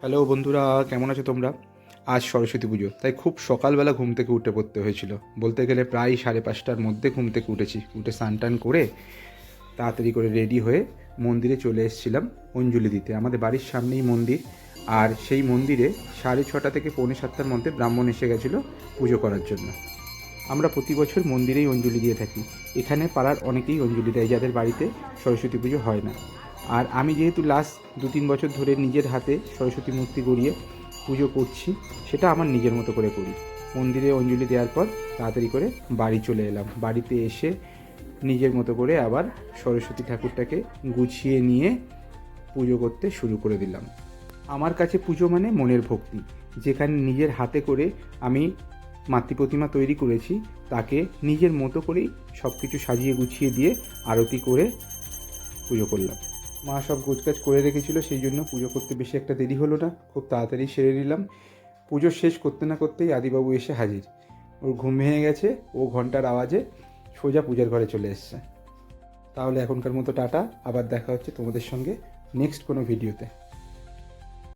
Hello বন্ধুরা, কেমন আছো তোমরা? আজ সরস্বতী পুজো, তাই খুব সকালবেলা ঘুম থেকে উঠে পড়তে হয়েছিল। বলতে গেলে প্রায় 5:30টার মধ্যে ঘুম থেকে উঠেছি। উঠে স্নান টান করে তাড়াতাড়ি করে রেডি হয়ে মন্দিরে চলে এসেছিলাম অঞ্জলি দিতে। আমাদের বাড়ির সামনেই মন্দির, আর সেই মন্দিরে 6:30 থেকে 6:45টার মধ্যে ব্রাহ্মণ এসে গেছিলো পুজো করার জন্য। আমরা প্রতি বছর মন্দিরেই অঞ্জলি দিয়ে থাকি। এখানে পাড়ার অনেকেই অঞ্জলি দেয় যাদের বাড়িতে সরস্বতী পুজো হয় না। আর আমি যেহেতু লাস্ট 2-3 বছর ধরে নিজের হাতে সরস্বতী মূর্তি গড়িয়ে পুজো করছি, সেটা আমার নিজের মতো করে করি। মন্দিরে অঞ্জলি দেওয়ার পর তাড়াতাড়ি করে বাড়ি চলে এলাম। বাড়িতে এসে নিজের মতো করে আবার সরস্বতী ঠাকুরটাকে গুছিয়ে নিয়ে পুজো করতে শুরু করে দিলাম। আমার কাছে পুজো মানে মনের ভক্তি। যেখানে নিজের হাতে করে আমি মাতৃ প্রতিমা তৈরি করেছি, তাকে নিজের মতো করেই সব কিছু সাজিয়ে গুছিয়ে দিয়ে আরতি করে পুজো করলাম। মা সব গোছগাছ করে রেখেছিল, সেই জন্য পুজো করতে বেশি একটা দেরি হলো না, খুব তাড়াতাড়ি সেরে নিলাম। পুজো শেষ করতে না করতেই আদিবাবু এসে হাজির। ওর ঘুম ভেঙে গেছে, ও ঘন্টার আওয়াজে সোজা পূজার ঘরে চলে এসছে। তাহলে এখনকার মতো টাটা, আবার দেখা হচ্ছে তোমাদের সঙ্গে নেক্সট কোনো ভিডিওতে।